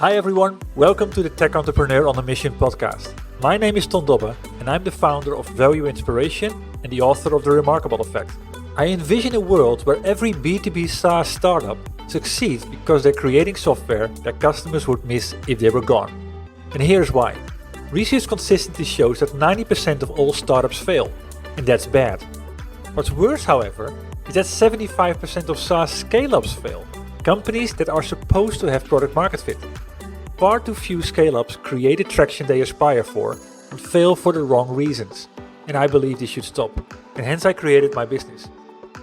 Hi everyone, welcome to the Tech Entrepreneur on a Mission podcast. My name is Ton Dobbe and I'm the founder of Value Inspiration and the author of The Remarkable Effect. I envision a world where every B2B SaaS startup succeeds because they're creating software that customers would miss if they were gone. And here's why. Research consistently shows that 90% of all startups fail, and that's bad. What's worse, however, is that 75% of SaaS scale-ups fail, companies that are supposed to have product market fit. Far too few scale-ups create the traction they aspire for and fail for the wrong reasons. And I believe this should stop. And hence I created my business.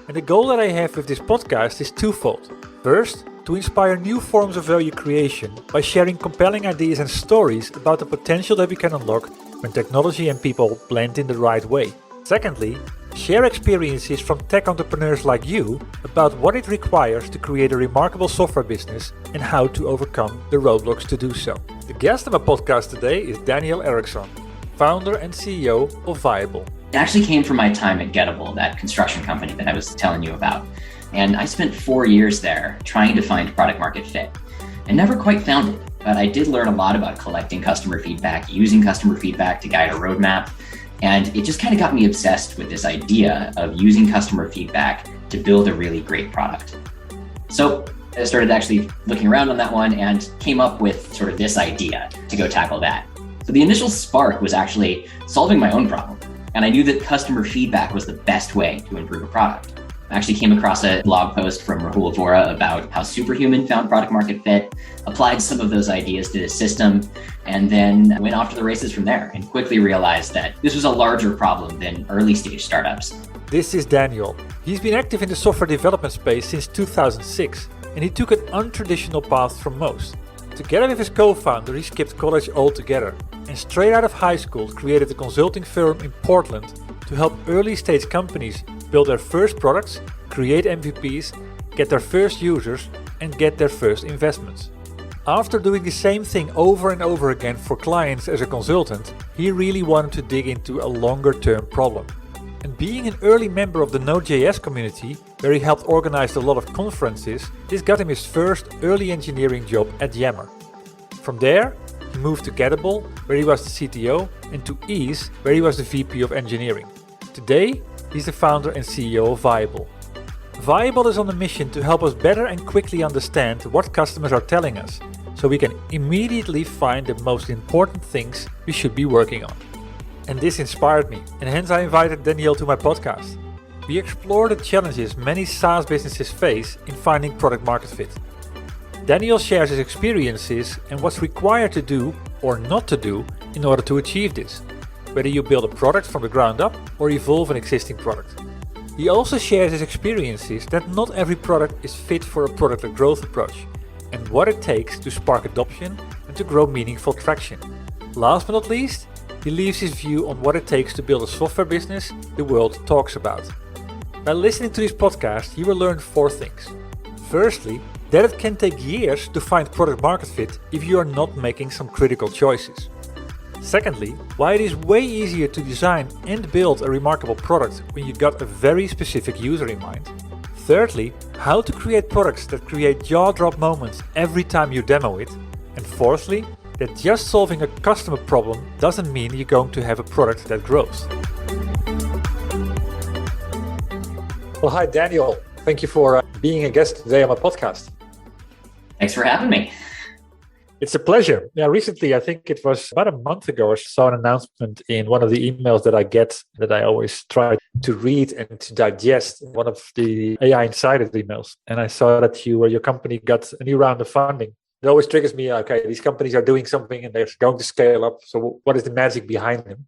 And the goal that I have with this podcast is twofold. First, to inspire new forms of value creation by sharing compelling ideas and stories about the potential that we can unlock when technology and people blend in the right way. Secondly, share experiences from tech entrepreneurs like you about what it requires to create a remarkable software business and how to overcome the roadblocks to do so. The guest on my podcast today is Daniel Erickson, founder and CEO of Viable. It actually came from my time at Gettable, that construction company that I was telling you about. And I spent 4 years there trying to find product market fit and never quite found it. But I did learn a lot about collecting customer feedback, using customer feedback to guide a roadmap. And it just kind of got me obsessed with this idea of using customer feedback to build a really great product. So I started actually looking around on that one and came up with sort of this idea to go tackle that. So the initial spark was actually solving my own problem. And I knew that customer feedback was the best way to improve a product. I actually came across a blog post from Rahul Vora about how Superhuman found product market fit, applied some of those ideas to the system, and then went off to the races from there and quickly realized that this was a larger problem than early stage startups. This is Daniel. He's been active in the software development space since 2006, and he took an untraditional path from most. Together with his co-founder, he skipped college altogether and straight out of high school created a consulting firm in Portland to help early stage companies build their first products, create MVPs, get their first users, and get their first investments. After doing the same thing over and over again for clients as a consultant, he really wanted to dig into a longer-term problem. And being an early member of the Node.js community, where he helped organize a lot of conferences, this got him his first early engineering job at Yammer. From there, he moved to Gettable, where he was the CTO, and to Ease, where he was the VP of engineering. Today, he's the founder and CEO of Viable. Viable is on a mission to help us better and quickly understand what customers are telling us, so we can immediately find the most important things we should be working on. And this inspired me, and hence I invited Daniel to my podcast. We explore the challenges many SaaS businesses face in finding product market fit. Daniel shares his experiences and what's required to do or not to do in order to achieve this, whether you build a product from the ground up or evolve an existing product. He also shares his experiences that not every product is fit for a product-led growth approach, and what it takes to spark adoption and to grow meaningful traction. Last but not least, he leaves his view on what it takes to build a software business the world talks about. By listening to this podcast, you will learn 4 things. Firstly, that it can take years to find product market fit if you are not making some critical choices. Secondly, why it is way easier to design and build a remarkable product when you got a very specific user in mind. Thirdly, how to create products that create jaw-drop moments every time you demo it. And fourthly, that just solving a customer problem doesn't mean you're going to have a product that grows. Well, hi Daniel. Thank you for being a guest today on my podcast. Thanks for having me. It's a pleasure. Yeah, recently, I think it was about a month ago, I saw an announcement in one of the emails that I get that I always try to read and to digest, one of the AI Insider emails. And I saw that your company got a new round of funding. It always triggers me, okay, these companies are doing something and they're going to scale up. So what is the magic behind them?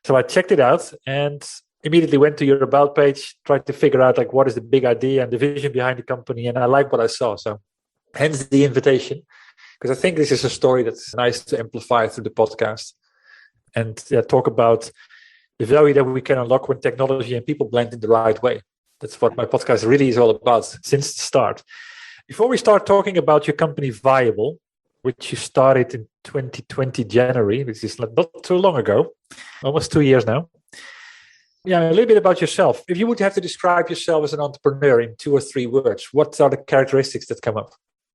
So I checked it out and immediately went to your about page, tried to figure out what is the big idea and the vision behind the company. And I like what I saw. So hence the invitation. Because I think this is a story that's nice to amplify through the podcast and talk about the value that we can unlock when technology and people blend in the right way. That's what my podcast really is all about since the start. Before we start talking about your company Viable, which you started in 2020 January, which is not too long ago, almost 2 years now. Yeah, a little bit about yourself. If you would have to describe yourself as an entrepreneur in 2 or 3 words, what are the characteristics that come up?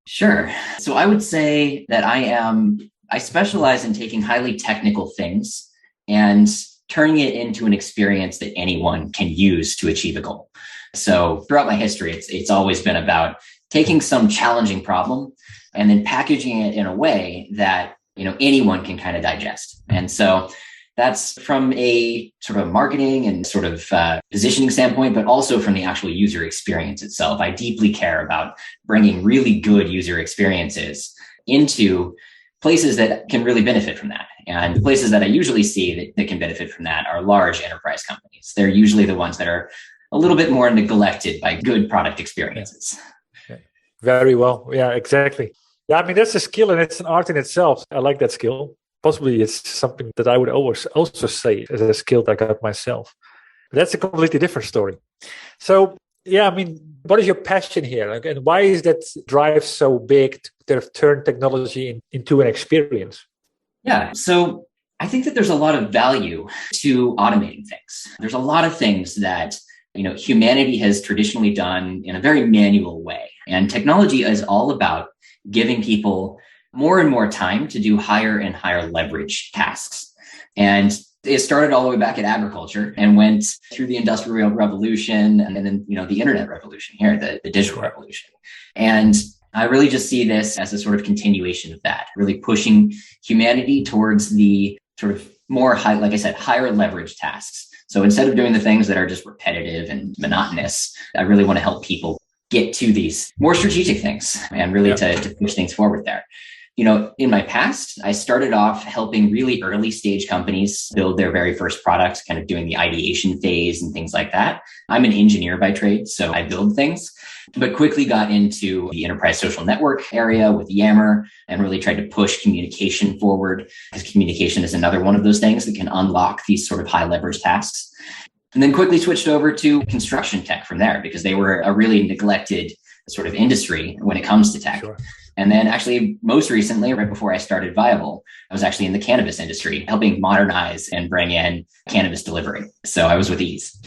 Sure. So I would say that I specialize in taking highly technical things and turning it into an experience that anyone can use to achieve a goal. So throughout my history, it's always been about taking some challenging problem and then packaging it in a way that, anyone can kind of digest. And so that's from a sort of marketing and sort of positioning standpoint, but also from the actual user experience itself. I deeply care about bringing really good user experiences into places that can really benefit from that. And the places that I usually see that can benefit from that are large enterprise companies. They're usually the ones that are a little bit more neglected by good product experiences. Yeah. Very well. Yeah, exactly. Yeah, I mean, that's a skill and it's an art in itself. I like that skill. Possibly it's something that I would always also say as a skill that I got myself. But that's a completely different story. So, yeah, I mean, what is your passion here? And why is that drive so big to turn technology into an experience? Yeah, so I think that there's a lot of value to automating things. There's a lot of things that humanity has traditionally done in a very manual way. And technology is all about giving people more and more time to do higher and higher leverage tasks. And it started all the way back at agriculture and went through the Industrial Revolution and then, the internet revolution here, the digital revolution. And I really just see this as a sort of continuation of that, really pushing humanity towards the sort of more high, like I said, higher leverage tasks. So instead of doing the things that are just repetitive and monotonous, I really want to help people get to these more strategic things and really to push things forward there. In my past, I started off helping really early stage companies build their very first products, kind of doing the ideation phase and things like that. I'm an engineer by trade, so I build things, but quickly got into the enterprise social network area with Yammer and really tried to push communication forward, because communication is another one of those things that can unlock these sort of high leverage tasks. And then quickly switched over to construction tech from there, because they were a really neglected sort of industry when it comes to tech. Sure. And then actually most recently, right before I started Viable, I was actually in the cannabis industry, helping modernize and bring in cannabis delivery. So I was with Ease.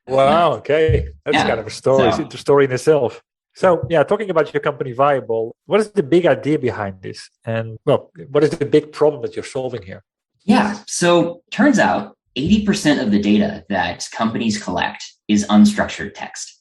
Wow. Okay. That's kind of a story, a story in itself. So talking about your company Viable, what is the big idea behind this? And what is the big problem that you're solving here? Yeah. So turns out 80% of the data that companies collect is unstructured text.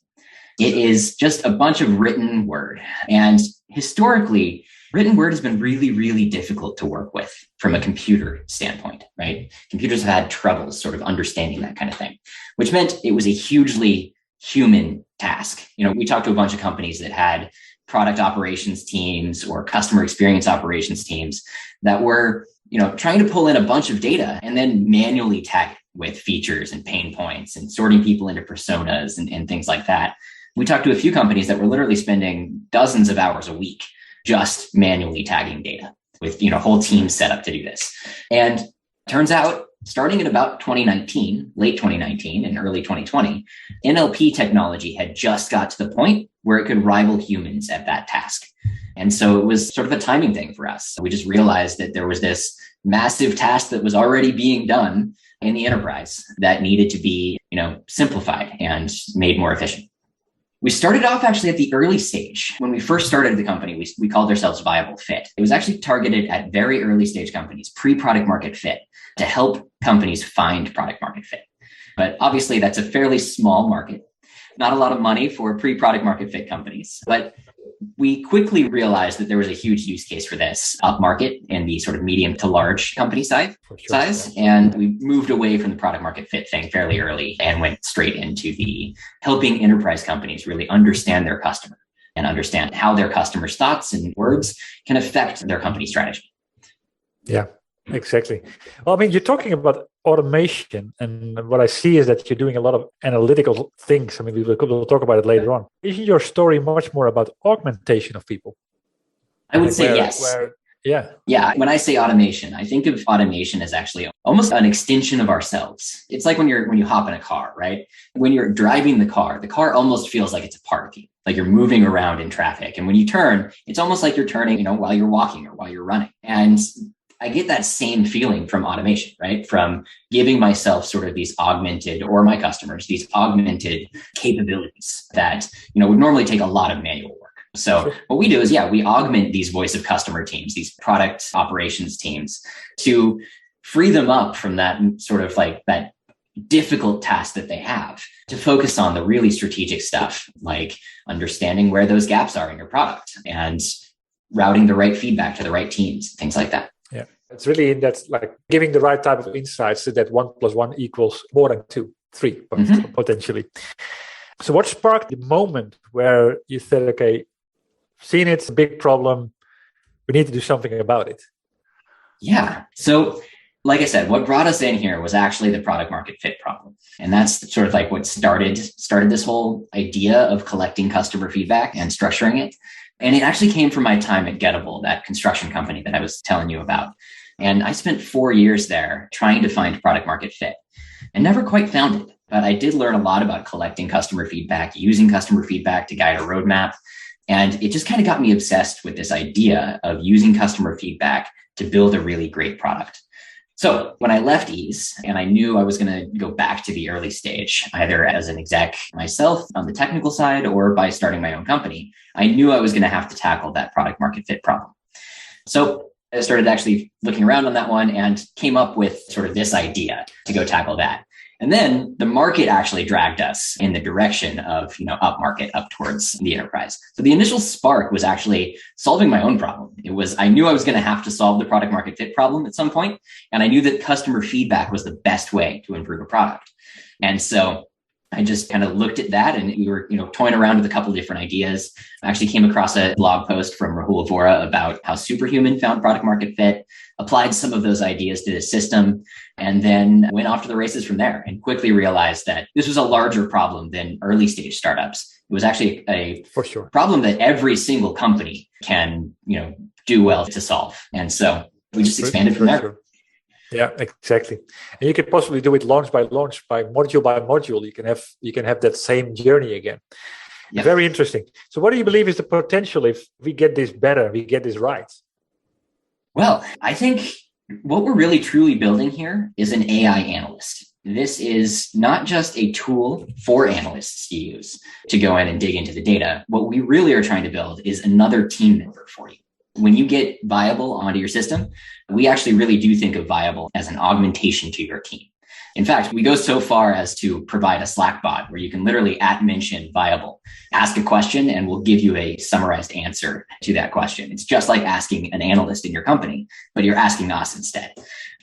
It is just a bunch of written word. And historically, written word has been really, really difficult to work with from a computer standpoint, right? Computers have had troubles sort of understanding that kind of thing, which meant it was a hugely human task. We talked to a bunch of companies that had product operations teams or customer experience operations teams that were, trying to pull in a bunch of data and then manually tag it with features and pain points and sorting people into personas and things like that. We talked to a few companies that were literally spending dozens of hours a week just manually tagging data with, whole teams set up to do this. And turns out, starting in about 2019, late 2019 and early 2020, NLP technology had just got to the point where it could rival humans at that task. And so it was sort of a timing thing for us. We just realized that there was this massive task that was already being done in the enterprise that needed to be, simplified and made more efficient. We started off actually at the early stage. When we first started the company, we called ourselves Viable Fit. It was actually targeted at very early stage companies, pre-product market fit, to help companies find product market fit. But obviously that's a fairly small market, not a lot of money for pre-product market fit companies. But we quickly realized that there was a huge use case for this up market in the sort of medium to large company size. And we moved away from the product market fit thing fairly early and went straight into the helping enterprise companies really understand their customer and understand how their customers' thoughts and words can affect their company strategy. Yeah, exactly. Well, I mean, you're talking about automation, and what I see is that you're doing a lot of analytical things. I mean, we'll talk about it later on. Isn't your story much more about augmentation of people? I would say yes. Yeah. When I say automation, I think of automation as actually almost an extension of ourselves. It's like when you hop in a car, right? When you're driving the car almost feels like it's a part of you, like you're moving around in traffic. And when you turn, it's almost like you're turning, while you're walking or while you're running. And I get that same feeling from automation, right? From giving myself sort of these augmented, or my customers, these augmented capabilities that, would normally take a lot of manual work. So what we do is, we augment these voice of customer teams, these product operations teams, to free them up from that sort of like that difficult task that they have to focus on the really strategic stuff, like understanding where those gaps are in your product and routing the right feedback to the right teams, things like that. Yeah, it's really in that, like giving the right type of insights so that 1 + 1 equals more than 2, 3, potentially. So what sparked the moment where you said, okay, seen it's a big problem, we need to do something about it? Yeah. So like I said, what brought us in here was actually the product market fit problem. And that's sort of like what started this whole idea of collecting customer feedback and structuring it. And it actually came from my time at Gettable, that construction company that I was telling you about. And I spent 4 years there trying to find product market fit and never quite found it. But I did learn a lot about collecting customer feedback, using customer feedback to guide a roadmap. And it just kind of got me obsessed with this idea of using customer feedback to build a really great product. So when I left Ease and I knew I was going to go back to the early stage, either as an exec myself on the technical side or by starting my own company, I knew I was going to have to tackle that product market fit problem. So I started actually looking around on that one and came up with sort of this idea to go tackle that. And then the market actually dragged us in the direction of, up market, up towards the enterprise. So the initial spark was actually solving my own problem. I knew I was going to have to solve the product market fit problem at some point, and I knew that customer feedback was the best way to improve a product. And so I just kind of looked at that, and we were, toying around with a couple of different ideas. I actually came across a blog post from Rahul Vora about how Superhuman found product market fit, applied some of those ideas to the system, and then went off to the races from there and quickly realized that this was a larger problem than early stage startups. It was actually a problem that every single company can, do well to solve. And so we just expanded from there. Sure. Yeah, exactly. And you can possibly do it launch by module by module. You can have that same journey again. Yeah. Very interesting. So what do you believe is the potential if we get this better, we get this right? Well, I think what we're really truly building here is an AI analyst. This is not just a tool for analysts to use to go in and dig into the data. What we really are trying to build is another team member for you. When you get Viable onto your system, we actually really do think of Viable as an augmentation to your team. In fact, we go so far as to provide a Slack bot where you can literally @mention Viable, ask a question, and we'll give you a summarized answer to that question. It's just like asking an analyst in your company, but you're asking us instead.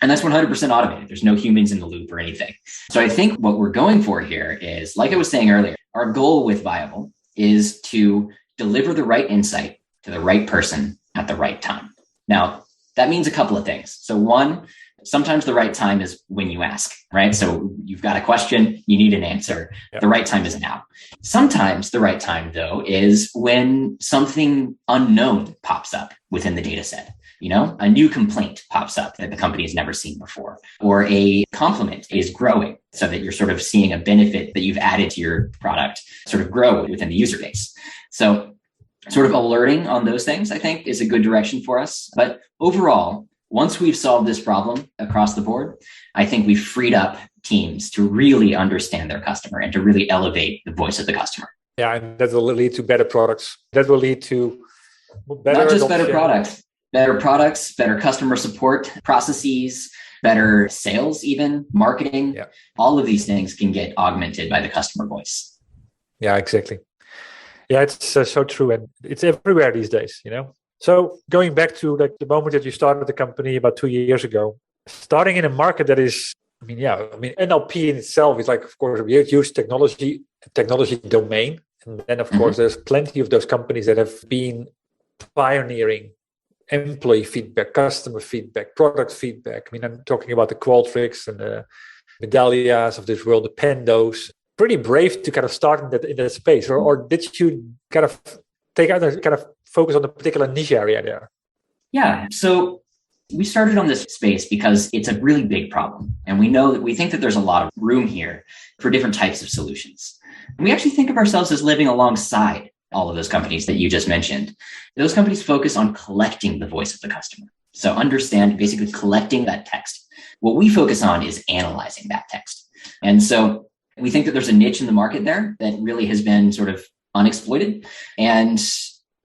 And that's 100% automated. There's no humans in the loop or anything. So I think what we're going for here is, like I was saying earlier, our goal with Viable is to deliver the right insight to the right person at the right time. Now, that means a couple of things. So one, sometimes the right time is when you ask, right? So you've got a question, you need an answer. Yep. The right time is now. Sometimes the right time, though, is when something unknown pops up within the data set. A new complaint pops up that the company has never seen before, or a compliment is growing so that you're sort of seeing a benefit that you've added to your product sort of grow within the user base. So sort of alerting on those things, I think, is a good direction for us. But overall, once we've solved this problem across the board, I think we've freed up teams to really understand their customer and to really elevate the voice of the customer. Yeah, and that will lead to better products. That will lead to better not just better products, better customer support processes, better sales, even marketing. Yeah. All of these things can get augmented by the customer voice. Yeah, exactly. Yeah, it's so true. And it's everywhere these days, So going back to the moment that you started the company about 2 years ago, starting in a market that is, NLP in itself is like, of course, a huge technology domain. And then, of course, there's plenty of those companies that have been pioneering employee feedback, customer feedback, product feedback. I'm talking about the Qualtrics and the Medallias of this world, the Pendos. Pretty brave to kind of start in that space, or did you kind of take out and kind of focus on a particular niche area there? Yeah, so we started on this space because it's a really big problem, and we think that there's a lot of room here for different types of solutions. And we actually think of ourselves as living alongside all of those companies that you just mentioned. Those companies focus on collecting the voice of the customer, so basically collecting that text. What we focus on is analyzing that text, and so we think that there's a niche in the market there that really has been sort of unexploited. And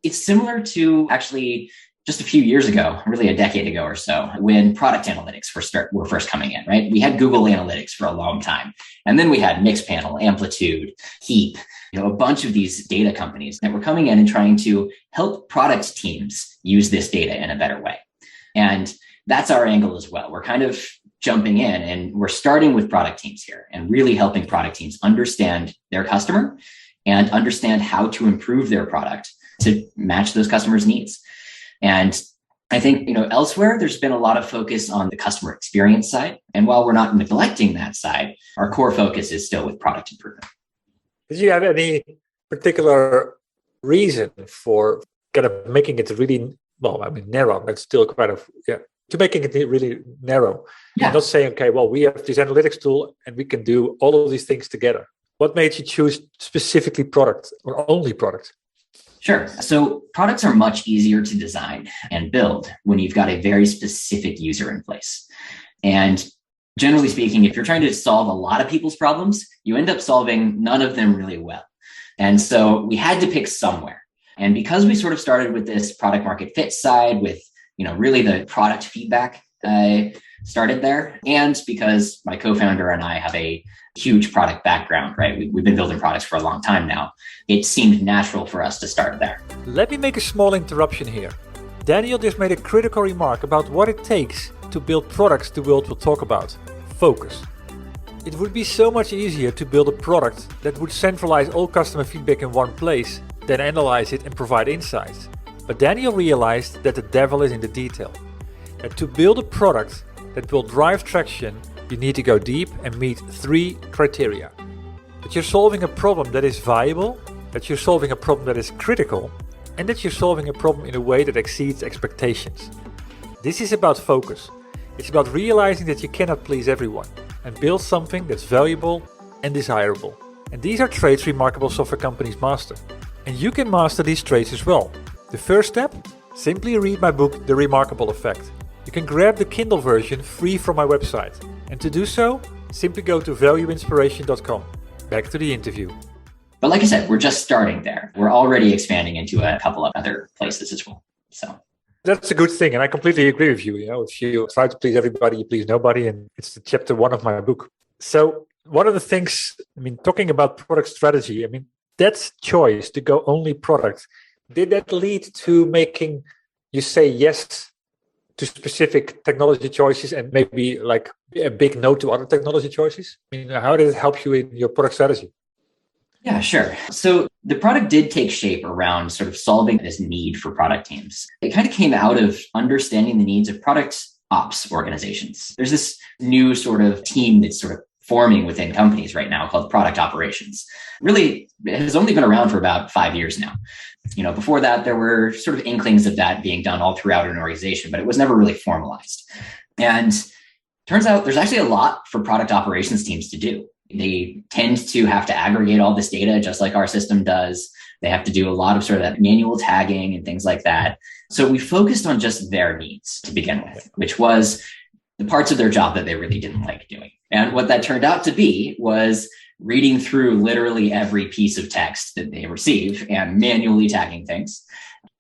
It's similar to actually just a few years ago, really a decade ago or so, when product analytics were first coming in, right? We had Google Analytics for a long time. And then we had Mixpanel, Amplitude, Heap, a bunch of these data companies that were coming in and trying to help product teams use this data in a better way. And that's our angle as well. We're kind of jumping in and we're starting with product teams here and really helping product teams understand their customer and understand how to improve their product to match those customers' needs. And I think, elsewhere, there's been a lot of focus on the customer experience side. And while we're not neglecting that side, our core focus is still with product improvement. Did you have any particular reason for kind of making it really, narrow, but still to making it really narrow? Yeah. And not saying, okay, well, we have this analytics tool and we can do all of these things together. What made you choose specifically product or only product? Sure. So products are much easier to design and build when you've got a very specific user in place. And generally speaking, if you're trying to solve a lot of people's problems, you end up solving none of them really well. And so we had to pick somewhere. And because we sort of started with this product market fit side with, really the product feedback started there. And because my co-founder and I have a huge product background, right? We've been building products for a long time now. It seemed natural for us to start there. Let me make a small interruption here. Daniel just made a critical remark about what it takes to build products the world will talk about. Focus. It would be so much easier to build a product that would centralize all customer feedback in one place than analyze it and provide insights. But Daniel realized that the devil is in the detail. And to build a product that will drive traction, you need to go deep and meet 3 criteria. That you're solving a problem that is viable, that you're solving a problem that is critical, and that you're solving a problem in a way that exceeds expectations. This is about focus. It's about realizing that you cannot please everyone and build something that's valuable and desirable. And these are traits remarkable software companies master. And you can master these traits as well. The first step? Simply read my book, The Remarkable Effect. You can grab the Kindle version free from my website. And to do so, simply go to valueinspiration.com. Back to the interview. But like I said, we're just starting there. We're already expanding into a couple of other places as well. So that's a good thing. And I completely agree with you. If you try to please everybody, you please nobody. And it's the chapter 1 of my book. So one of the things, talking about product strategy, that choice to go only product, did that lead to making you say yes to specific technology choices and maybe like a big no to other technology choices? How did it help you in your product strategy? Yeah, sure. So the product did take shape around sort of solving this need for product teams. It kind of came out of understanding the needs of product ops organizations. There's this new sort of team that's sort of forming within companies right now called product operations. Really, it has only been around for about 5 years now. Before that, there were sort of inklings of that being done all throughout an organization, but it was never really formalized. And turns out there's actually a lot for product operations teams to do. They tend to have to aggregate all this data just like our system does. They have to do a lot of sort of that manual tagging and things like that. So we focused on just their needs to begin with, which was the parts of their job that they really didn't like doing. And what that turned out to be was reading through literally every piece of text that they receive and manually tagging things,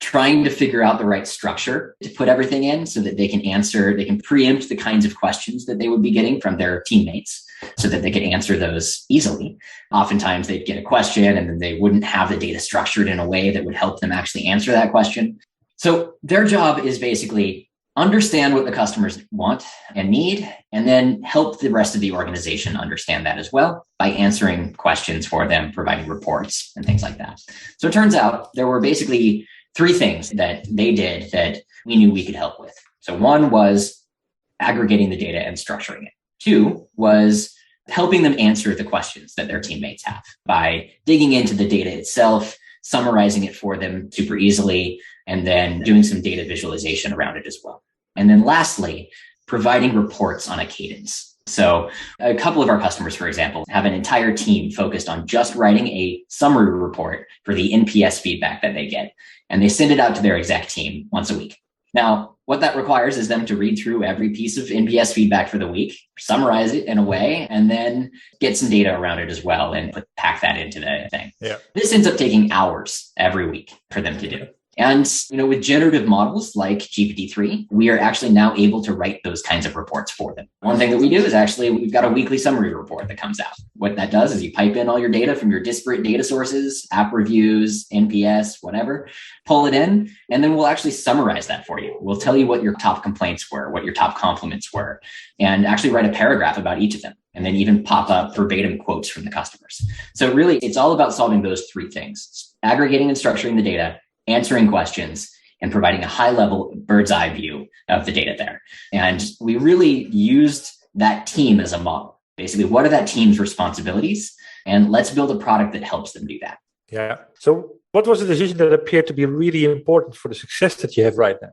trying to figure out the right structure to put everything in so that they can preempt the kinds of questions that they would be getting from their teammates so that they could answer those easily. Oftentimes they'd get a question and then they wouldn't have the data structured in a way that would help them actually answer that question. So their job is basically understand what the customers want and need, and then help the rest of the organization understand that as well by answering questions for them, providing reports and things like that. So it turns out there were basically 3 things that they did that we knew we could help with. So 1 was aggregating the data and structuring it. 2 was helping them answer the questions that their teammates have by digging into the data itself, summarizing it for them super easily, and then doing some data visualization around it as well. And then lastly, providing reports on a cadence. So a couple of our customers, for example, have an entire team focused on just writing a summary report for the NPS feedback that they get. And they send it out to their exec team once a week. Now, what that requires is them to read through every piece of NPS feedback for the week, summarize it in a way, and then get some data around it as well and pack that into the thing. Yeah. This ends up taking hours every week for them to do. And, with generative models like GPT-3, we are actually now able to write those kinds of reports for them. One thing that we do is actually, we've got a weekly summary report that comes out. What that does is you pipe in all your data from your disparate data sources, app reviews, NPS, whatever, pull it in, and then we'll actually summarize that for you. We'll tell you what your top complaints were, what your top compliments were, and actually write a paragraph about each of them, and then even pop up verbatim quotes from the customers. So really, it's all about solving those three things: aggregating and structuring the data, answering questions, and providing a high-level bird's eye view of the data there. And we really used that team as a model. Basically, what are that team's responsibilities? And let's build a product that helps them do that. Yeah. So what was the decision that appeared to be really important for the success that you have right now?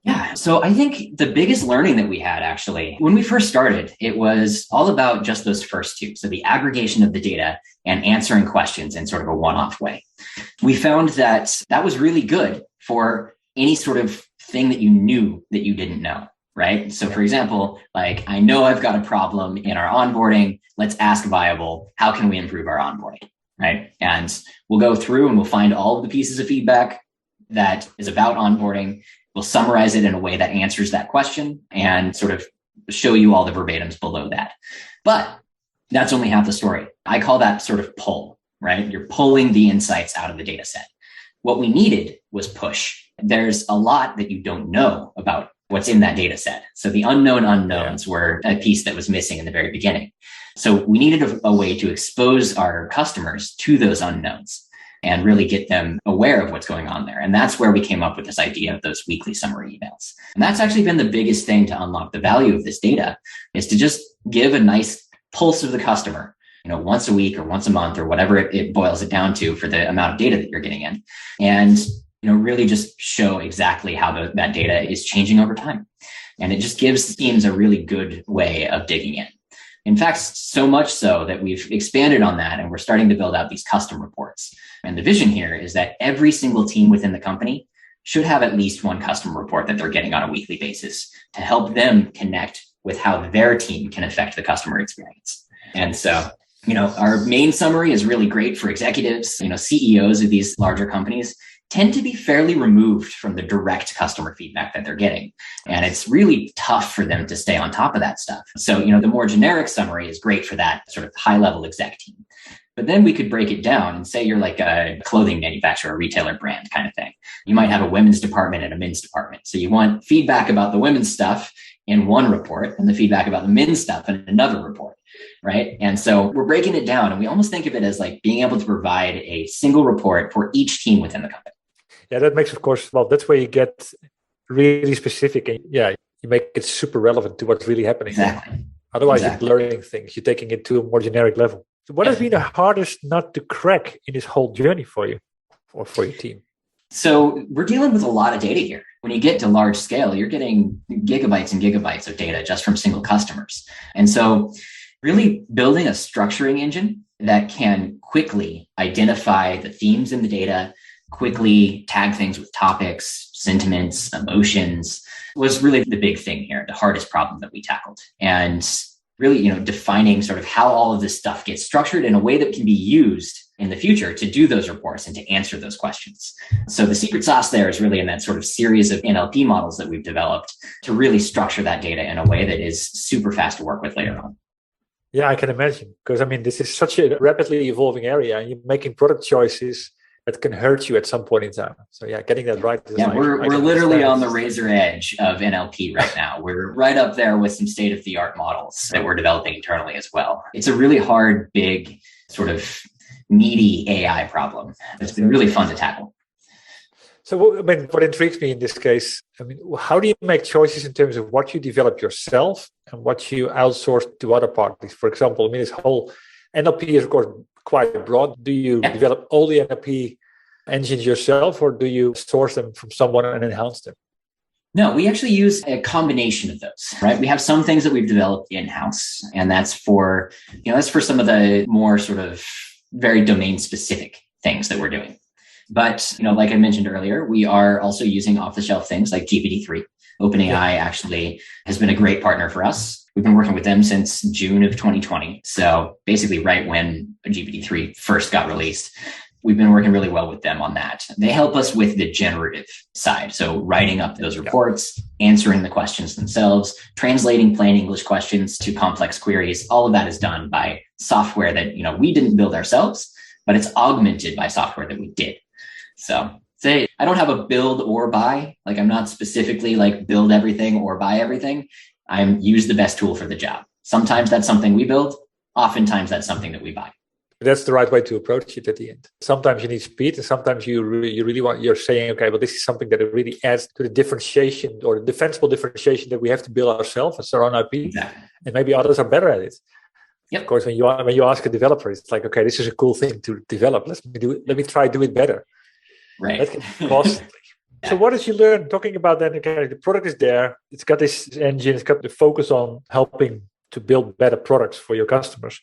Yeah. So I think the biggest learning that we had, actually, when we first started, it was all about just those first two. So the aggregation of the data and answering questions in sort of a one-off way. We found that that was really good for any sort of thing that you knew that you didn't know, right? So for example, like, I know I've got a problem in our onboarding. Let's ask Viable, how can we improve our onboarding, right? And we'll go through and we'll find all of the pieces of feedback that is about onboarding. We'll summarize it in a way that answers that question and sort of show you all the verbatims below that. But that's only half the story. I call that sort of pull, right? You're pulling the insights out of the data set. What we needed was push. There's a lot that you don't know about what's in that data set. So the unknown unknowns were a piece that was missing in the very beginning. So we needed a way to expose our customers to those unknowns and really get them aware of what's going on there. And that's where we came up with this idea of those weekly summary emails. And that's actually been the biggest thing to unlock the value of this data, is to just give a nice pulse of the customer, once a week or once a month or whatever it boils it down to for the amount of data that you're getting in. And, really just show exactly how that data is changing over time. And it just gives teams a really good way of digging in. In fact, so much so that we've expanded on that and we're starting to build out these custom reports. And the vision here is that every single team within the company should have at least one custom report that they're getting on a weekly basis to help them connect with how their team can affect the customer experience. And so, our main summary is really great for executives. CEOs of these larger companies tend to be fairly removed from the direct customer feedback that they're getting. And it's really tough for them to stay on top of that stuff. So, the more generic summary is great for that sort of high-level exec team. But then we could break it down and say you're like a clothing manufacturer, a retailer brand kind of thing. You might have a women's department and a men's department. So you want feedback about the women's stuff in one report and the feedback about the men's stuff in another report, right? And so we're breaking it down, and we almost think of it as like being able to provide a single report for each team within the company. Yeah, that makes, of course, that's where you get really specific, and you make it super relevant to what's really happening. Exactly. Otherwise, you're blurring things. You're taking it to a more generic level. So what has been the hardest nut to crack in this whole journey for you or for your team? So we're dealing with a lot of data here. When you get to large scale, you're getting gigabytes and gigabytes of data just from single customers. And so really building a structuring engine that can quickly identify the themes in the data, quickly tag things with topics, sentiments, emotions, was really the big thing here, the hardest problem that we tackled. And really, defining sort of how all of this stuff gets structured in a way that can be used in the future to do those reports and to answer those questions. So the secret sauce there is really in that sort of series of NLP models that we've developed to really structure that data in a way that is super fast to work with later on. Yeah, I can imagine, because this is such a rapidly evolving area, and you're making product choices that can hurt you at some point in time. So getting that right. We're literally on the razor edge of NLP right now. We're right up there with some state-of-the-art models that we're developing internally as well. It's a really hard, big, sort of meaty AI problem. It's been really fun to tackle. So, what intrigues me in this case, how do you make choices in terms of what you develop yourself and what you outsource to other parties? For example, this whole NLP is, of course, quite broad. Do you develop all the NLP engines yourself, or do you source them from someone and enhance them? No, we actually use a combination of those, right? We have some things that we've developed in-house, and that's for some of the more sort of very domain-specific things that we're doing. But, like I mentioned earlier, we are also using off-the-shelf things like GPT-3. OpenAI actually has been a great partner for us. We've been working with them since June of 2020. So basically right when GPT-3 first got released. we've been working really well with them on that. They help us with the generative side. So writing up those reports, answering the questions themselves, translating plain English questions to complex queries. All of that is done by software that, we didn't build ourselves, but it's augmented by software that we did. So say I don't have a build or buy. Like I'm not specifically like build everything or buy everything. I'm use the best tool for the job. Sometimes that's something we build. Oftentimes that's something that we buy. That's the right way to approach it at the end. Sometimes you need speed, and sometimes you're saying, okay, well, this is something that really adds to the differentiation or the defensible differentiation that we have to build ourselves as our own IP. Exactly. And maybe others are better at it. Yep. Of course, when you ask a developer, it's like, okay, this is a cool thing to develop. Let me try do it better. Right. That can be costly. So what did you learn talking about then? Okay, the product is there. It's got this engine. It's got the focus on helping to build better products for your customers.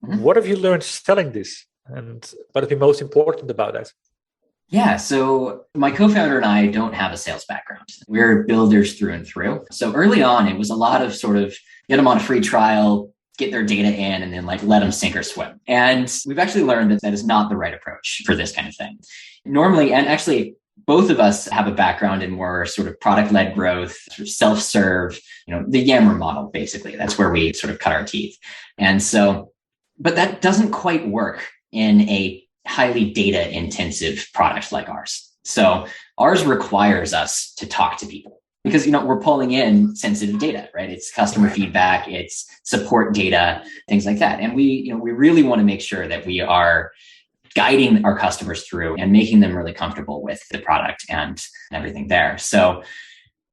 Mm-hmm. What have you learned selling this? And what has been most important about that? Yeah, so my co-founder and I don't have a sales background. We're builders through and through. So early on, it was a lot of sort of get them on a free trial, get their data in, and then like let them sink or swim. And we've actually learned that that is not the right approach for this kind of thing. Normally, and actually, both of us have a background in more sort of product-led growth, sort of self-serve, the Yammer model, basically. That's where we sort of cut our teeth. And so, but that doesn't quite work in a highly data-intensive product like ours. So ours requires us to talk to people because, we're pulling in sensitive data, right? It's customer feedback, it's support data, things like that. And we really want to make sure that we are guiding our customers through and making them really comfortable with the product and everything there. So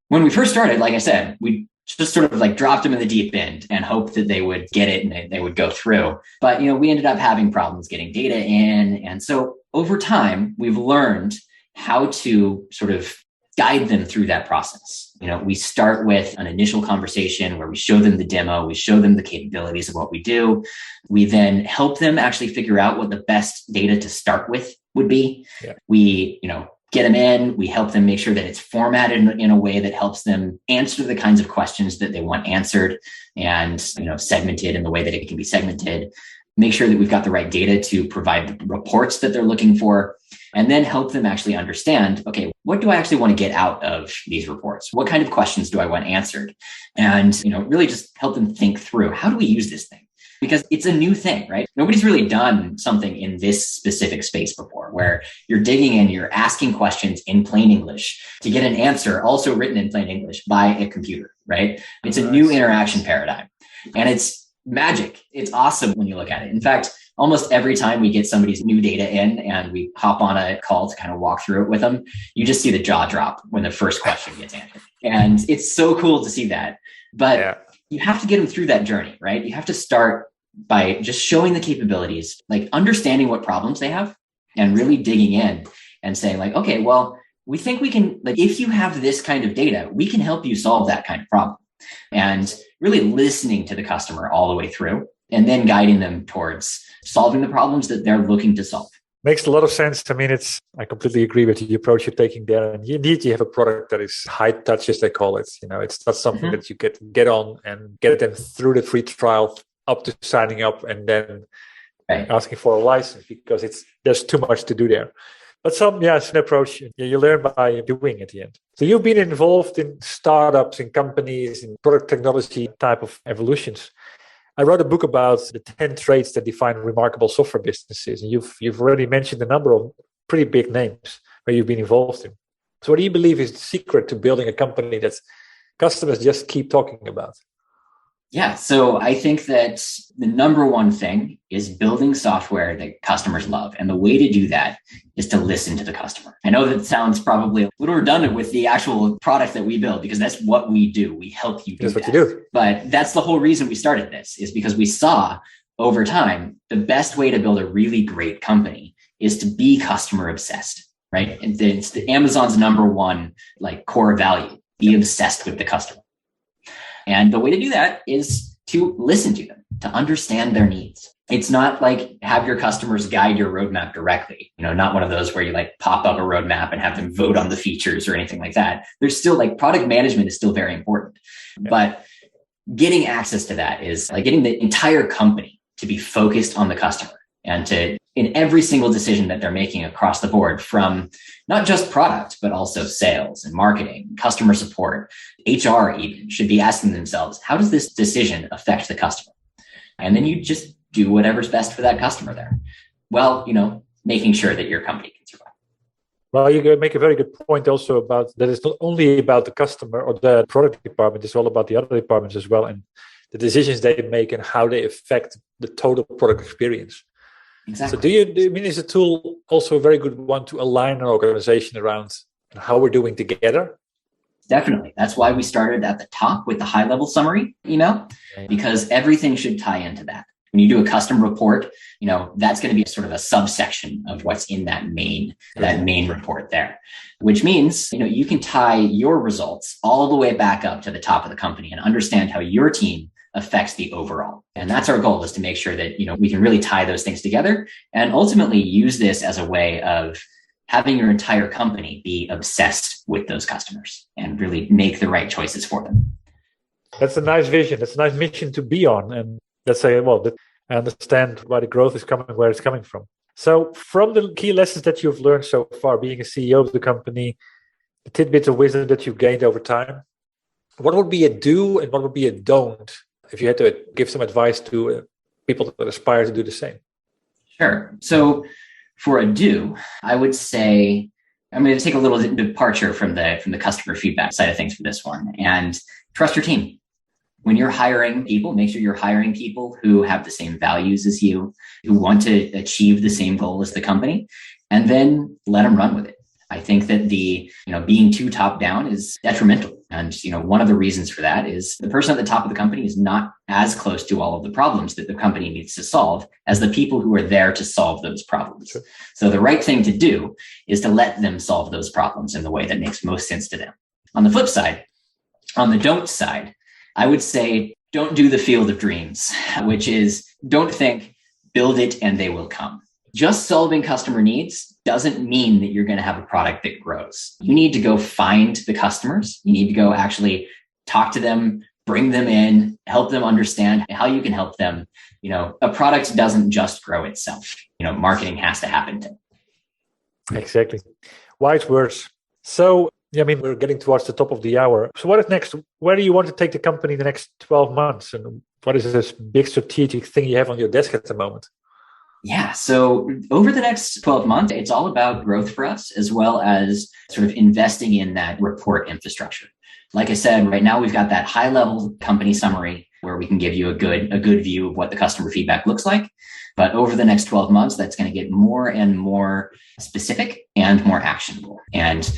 when we first started, like I said, we just sort of like dropped them in the deep end and hoped that they would get it and they would go through. But, we ended up having problems getting data in. And so over time, we've learned how to sort of guide them through that process. We start with an initial conversation where we show them the demo, we show them the capabilities of what we do. We then help them actually figure out what the best data to start with would be. Yeah. We, get them in, we help them make sure that it's formatted in a way that helps them answer the kinds of questions that they want answered and, segmented in the way that it can be segmented. Make sure that we've got the right data to provide the reports that they're looking for, and then help them actually understand, okay, what do I actually want to get out of these reports? What kind of questions do I want answered? And, really just help them think through, how do we use this thing? Because it's a new thing, right? Nobody's really done something in this specific space before where you're digging in, you're asking questions in plain English to get an answer also written in plain English by a computer, right? It's a new interaction paradigm and it's magic. It's awesome when you look at it. In fact, almost every time we get somebody's new data in and we hop on a call to kind of walk through it with them, you just see the jaw drop when the first question gets answered. And it's so cool to see that. But you have to get them through that journey, right? You have to start by just showing the capabilities, like understanding what problems they have and really digging in and saying like, okay, well, we think we can, like, if you have this kind of data, we can help you solve that kind of problem. And really listening to the customer all the way through and then guiding them towards solving the problems that they're looking to solve. Makes a lot of sense. I mean, I completely agree with the approach you're taking there. And indeed, you have a product that is high touch, as they call it. It's not something that you get on and get them through the free trial up to signing up and then asking for a license because there's too much to do there. But it's an approach you learn by doing at the end. So you've been involved in startups, in companies, in product technology type of evolutions. I wrote a book about the 10 traits that define remarkable software businesses. And you've already mentioned a number of pretty big names where you've been involved in. So what do you believe is the secret to building a company that customers just keep talking about? Yeah, so I think that the number one thing is building software that customers love. And the way to do that is to listen to the customer. I know that sounds probably a little redundant with the actual product that we build, because that's what we do. We help you do that. That's what you do. But that's the whole reason we started this, is because we saw over time, the best way to build a really great company is to be customer obsessed, right? And it's the Amazon's number one core value, be obsessed with the customer. And the way to do that is to listen to them, to understand their needs. It's not like have your customers guide your roadmap directly, not one of those where you pop up a roadmap and have them vote on the features or anything like that. There's still product management is still very important, but getting access to that is getting the entire company to be focused on the customer and to in every single decision that they're making across the board, from not just product, but also sales and marketing, customer support, HR even should be asking themselves, how does this decision affect the customer? And then you just do whatever's best for that customer there. Well, making sure that your company can survive. Well, you make a very good point also about that it's not only about the customer or the product department, it's all about the other departments as well, and the decisions they make and how they affect the total product experience. Exactly. So do you mean is a tool also a very good one to align an organization around how we're doing together? Definitely. That's why we started at the top with the high-level summary email, because everything should tie into that. When you do a custom report, that's going to be sort of a subsection of what's in that main report there, which means, you can tie your results all the way back up to the top of the company and understand how your team affects the overall. And that's our goal, is to make sure that, we can really tie those things together and ultimately use this as a way of having your entire company be obsessed with those customers and really make the right choices for them. That's a nice vision. That's a nice mission to be on. And let's say, I understand why the growth is coming, where it's coming from. So from the key lessons that you've learned so far, being a CEO of the company, the tidbits of wisdom that you've gained over time, what would be a do and what would be a don't if you had to give some advice to people that aspire to do the same? Sure. So for a do, I would say, I'm going to take a little departure from the customer feedback side of things for this one, and trust your team. When you're hiring people, make sure you're hiring people who have the same values as you, who want to achieve the same goal as the company, and then let them run with it. I think that being too top down is detrimental. And, one of the reasons for that is the person at the top of the company is not as close to all of the problems that the company needs to solve as the people who are there to solve those problems. Sure. So the right thing to do is to let them solve those problems in the way that makes most sense to them. On the flip side, on the don't side, I would say, don't do the field of dreams, which is don't think, build it and they will come. Just solving customer needs doesn't mean that you're going to have a product that grows. You need to go find the customers. You need to go actually talk to them, bring them in, help them understand how you can help them. A product doesn't just grow itself. Marketing has to happen too. Exactly. Wise words. So, we're getting towards the top of the hour. So what is next? Where do you want to take the company in the next 12 months? And what is this big strategic thing you have on your desk at the moment? Yeah. So over the next 12 months, it's all about growth for us, as well as sort of investing in that report infrastructure. Like I said, right now we've got that high level company summary where we can give you a good view of what the customer feedback looks like. But over the next 12 months, that's going to get more and more specific and more actionable. And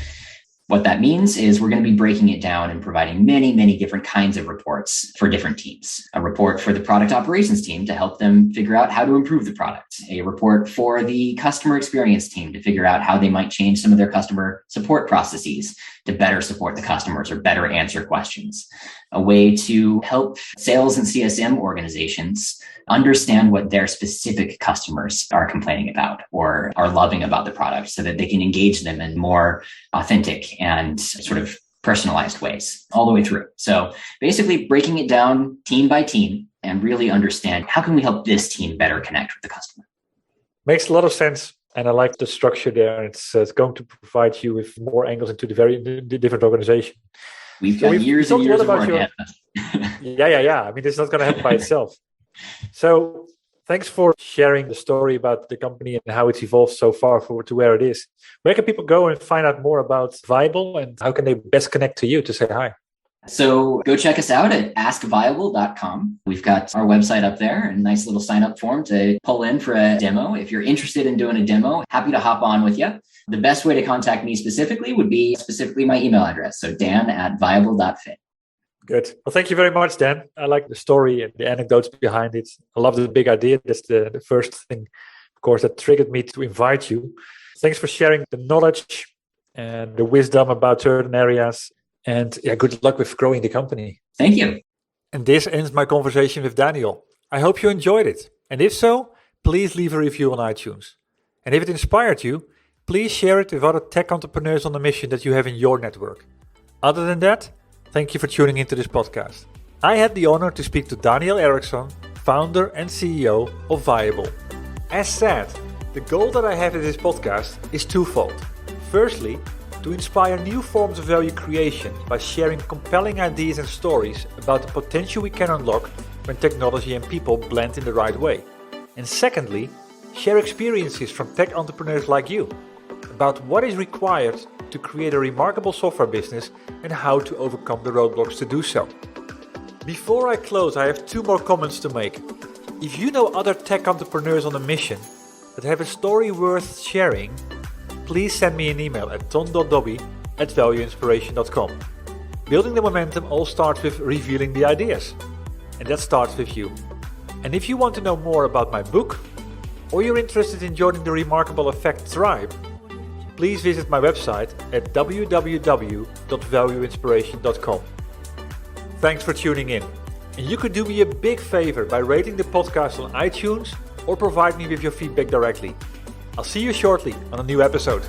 what that means is we're going to be breaking it down and providing many, many different kinds of reports for different teams. A report for the product operations team to help them figure out how to improve the product. A report for the customer experience team to figure out how they might change some of their customer support processes to better support the customers or better answer questions. A way to help sales and CSM organizations understand what their specific customers are complaining about or are loving about the product so that they can engage them in more authentic and sort of personalized ways all the way through. So basically breaking it down team by team and really understand how can we help this team better connect with the customer. Makes a lot of sense. And I like the structure there. It's going to provide you with more angles into the different organization. We've got years and years of work ahead. Yeah. This is not going to happen by itself. So thanks for sharing the story about the company and how it's evolved so far to where it is. Where can people go and find out more about Viable, and how can they best connect to you to say hi? So go check us out at askviable.com. We've got our website up there and a nice little sign up form to pull in for a demo. If you're interested in doing a demo, happy to hop on with you. The best way to contact me specifically would be specifically my email address. So dan@viable.fit. Good. Well, thank you very much, Dan. I like the story and the anecdotes behind it. I love the big idea. That's the first thing, of course, that triggered me to invite you. Thanks for sharing the knowledge and the wisdom about certain areas. And good luck with growing the company. Thank you. And this ends my conversation with Daniel. I hope you enjoyed it. And if so, please leave a review on iTunes. And if it inspired you, please share it with other tech entrepreneurs on the mission that you have in your network. Other than that, thank you for tuning into this podcast. I had the honor to speak to Daniel Erickson, founder and CEO of Viable. As said, The goal that I have in this podcast is twofold. Firstly, to inspire new forms of value creation by sharing compelling ideas and stories about the potential we can unlock when technology and people blend in the right way. And secondly, share experiences from tech entrepreneurs like you about what is required to create a remarkable software business and how to overcome the roadblocks to do so. Before I close, I have 2 more comments to make. If you know other tech entrepreneurs on a mission that have a story worth sharing, please send me an email at ton.dobby@valueinspiration.com. Building the momentum all starts with revealing the ideas. And that starts with you. And if you want to know more about my book, or you're interested in joining the Remarkable Effect tribe, please visit my website at www.valueinspiration.com. Thanks for tuning in. And you could do me a big favor by rating the podcast on iTunes or provide me with your feedback directly. I'll see you shortly on a new episode.